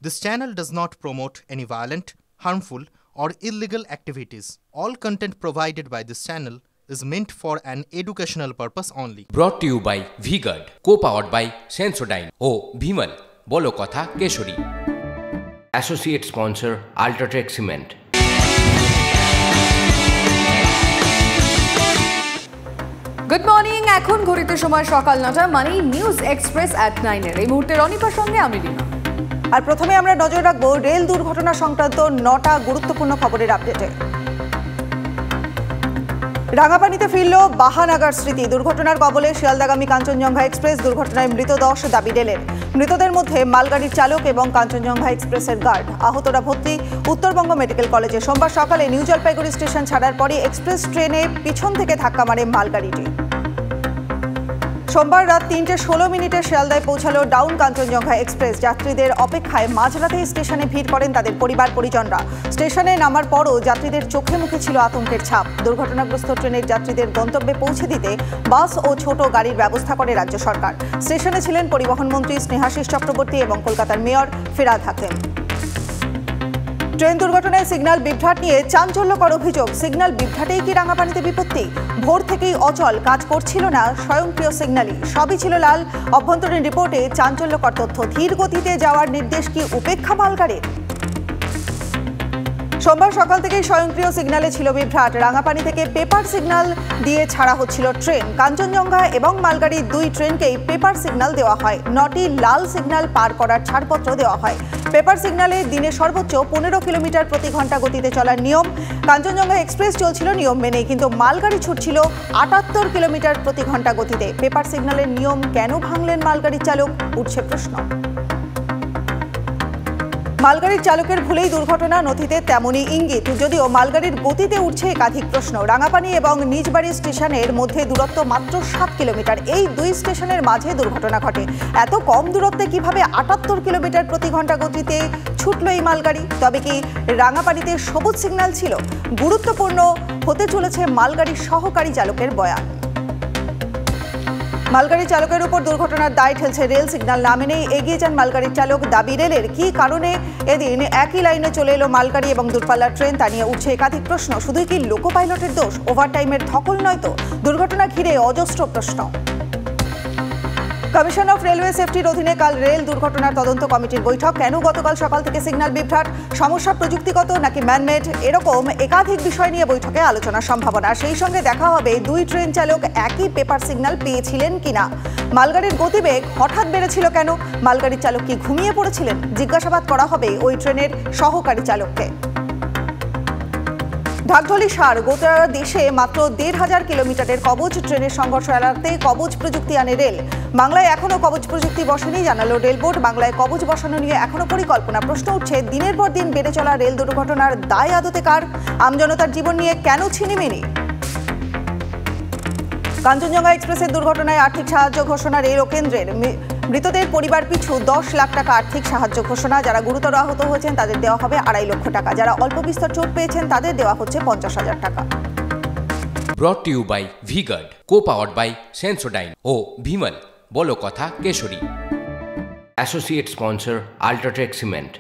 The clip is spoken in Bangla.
This channel does not promote any violent, harmful, or illegal activities. All content provided by this channel is meant for an educational purpose only. Brought to you by V-Guard, co-powered by Sensodyne O Bhimal, বলো কথা কেশরী। Associate sponsor Ultratech Cement. Good morning, এখন ঘড়িতে সময় সকাল ৯টা, মানে নিউজ এক্সপ্রেস at 9 এই মুহূর্তে রনিপার সঙ্গে আমি রিমা। আর প্রথমে আমরা নজর রাখবো রেল দুর্ঘটনা সংক্রান্ত 9টা গুরুত্বপূর্ণ খবরের আপডেটে। রাঙাপানিতে ফিরল বাহানাগার স্মৃতি। দুর্ঘটনার কবলে শিয়ালদাগামী কাঞ্চনজঙ্ঘা এক্সপ্রেস। দুর্ঘটনায় মৃত 10 দাবি রেলের। মৃতদের মধ্যে মালগাড়ির চালক এবং কাঞ্চনজঙ্ঘা এক্সপ্রেসের গার্ড। আহতরা ভর্তি উত্তরবঙ্গ মেডিকেল কলেজে। সোমবার সকালে নিউ জলপাইগুড়ি স্টেশন ছাড়ার পরই এক্সপ্রেস ট্রেনে পিছন থেকে ধাক্কা মারে মালগাড়িটি। সোমবার রাত 3:16 শিয়ালদায় পৌঁছালো ডাউন কাঞ্চনজঙ্ঘা এক্সপ্রেস। যাত্রীদের অপেক্ষায় মাঝরাতেই স্টেশনে ভিড় করেন তাদের পরিবার পরিজনরা। স্টেশনে নামার পরও যাত্রীদের চোখে মুখে ছিল আতঙ্কের ছাপ। দুর্ঘটনাগ্রস্ত ট্রেনের যাত্রীদের গন্তব্যে পৌঁছে দিতে বাস ও ছোট গাড়ির ব্যবস্থা করে রাজ্য সরকার। স্টেশনে ছিলেন পরিবহন মন্ত্রী স্নেহাশিস চক্রবর্তী এবং কলকাতার মেয়র ফিরহাদ হাকিম। ট্রেন দুর্ঘটনায় সিগন্যাল বিভ্রাট নিয়ে চাঞ্চল্যকর অভিযোগ। সিগন্যাল বিভ্রাটেই কি রাঙাপানিতে বিপত্তি? ভোর থেকেই অচল, কাজ করছিল না স্বয়ংক্রিয় সিগন্যালই। সবই ছিল লাল। অভ্যন্তরীণ রিপোর্টে চাঞ্চল্যকর তথ্য। ধীর গতিতে যাওয়ার নির্দেশ কি উপেক্ষা মালগাড়ির? সোমবার সকাল থেকেই স্বয়ংক্রিয় সিগন্যালে ছিল বিভ্রাট। রাঙাপানি থেকে পেপার সিগন্যাল দিয়ে ছাড়া হচ্ছিল ট্রেন। কাঞ্চনজঙ্ঘা এবং মালগাড়ির দুই ট্রেনকেই পেপার সিগন্যাল দেওয়া হয়। 9টি লাল সিগন্যাল পার করার ছাড়পত্র দেওয়া হয়। পেপার সিগন্যালে দিনে সর্বোচ্চ 15 কিলোমিটার প্রতি ঘন্টা গতিতে চলার নিয়ম। কাঞ্চনজঙ্ঘা এক্সপ্রেস চলছিল নিয়ম মেনেই, কিন্তু মালগাড়ি ছুটছিল 78 কিলোমিটার প্রতি ঘন্টা গতিতে। পেপার সিগন্যালের নিয়ম কেন ভাঙলেন মালগাড়ির চালক, উঠছে প্রশ্ন। মালগাড়ির চালকের ভুলেই দুর্ঘটনা, নথিতে তেমনই ইঙ্গিত। যদিও মালগাড়ির গতিতে উঠছে একাধিক প্রশ্ন। রাঙাপানি এবং নিজবাড়ি স্টেশনের মধ্যে দূরত্ব মাত্র 7 কিলোমিটার। এই দুই স্টেশনের মাঝে দুর্ঘটনা ঘটে। এত কম দূরত্বে কিভাবে 78 কিলোমিটার প্রতি ঘন্টা গতিতে ছুটল এই মালগাড়ি? তবে কি রাঙাপানিতে সবুজ সিগন্যাল ছিল? গুরুত্বপূর্ণ হতে চলেছে মালগাড়ির সহকারী চালকের বয়ান। মালগাড়ি চালকের উপর দুর্ঘটনার দায় ঠেলছে রেল। সিগন্যাল না মেনেই এগিয়ে যান মালগাড়ির চালক, দাবি রেলের। কি কারণে এদিন একই লাইনে চলে এলো মালগাড়ি এবং দূরপাল্লার ট্রেন, তা নিয়ে উঠছে একাধিক প্রশ্ন। শুধুই কি লোকো পাইলটের দোষ? ওভারটাইমের ধকল নয় তো? দুর্ঘটনা ঘিরে অজস্র প্রশ্ন। কমিশন অফ রেলওয়ে সেফটির অধীনে কাল রেল দুর্ঘটনার তদন্ত কমিটির বৈঠক। কেন গতকাল সকাল থেকে সিগন্যাল বিভ্রাট? সমস্যা প্রযুক্তিগত নাকি ম্যানমেড? এরকম একাধিক বিষয় নিয়ে বৈঠকে আলোচনার সম্ভাবনা। সেই সঙ্গে দেখা হবে দুই ট্রেন চালক একই পেপার সিগন্যাল পেয়েছিলেন কিনা। মালগাড়ির গতিবেগ হঠাৎ বেড়েছিল কেন? মালগাড়ির চালক কি ঘুমিয়ে পড়েছিলেন? জিজ্ঞাসাবাদ করা হবে ওই ট্রেনের সহকারী চালককে। ঢাকঢোলি সার। গোটা দেশে মাত্র 1,500 কিলোমিটারের কবচ ট্রেনের সংঘর্ষ এড়াতে কবচ প্রযুক্তি আনে রেল। বাংলায় এখনো কবচ প্রযুক্তি বসেনি, জানালো রেল বোর্ড। বাংলায় কবচ বসানো নিয়ে এখনো পরিকল্পনা। প্রশ্ন উঠছে, দিনের পর দিন বেড়ে চলা রেল দুর্ঘটনার দায় আদতে কার? আমজনতার জীবন নিয়ে কেন ছিনিমিনি? কাঞ্চনজঙ্ঘা এক্সপ্রেসের দুর্ঘটনায় আর্থিক সাহায্য ঘোষণা রেল ও কেন্দ্রের। মৃতদের পরিবার পিছু 10 লাখ টাকা আর্থিক সাহায্য ঘোষণা। যারা গুরুতর আহত হয়েছেন তাদের দেওয়া হবে 2.5 লক্ষ টাকা। যারা অল্প বিস্তর চোট পেয়েছেন তাদের দেওয়া হচ্ছে 50,000 টাকা। Brought to you by V-Guard, co-powered by Sensodyne O Bhimal, বলো কথা কেশরী। Associate sponsor Ultratech Cement.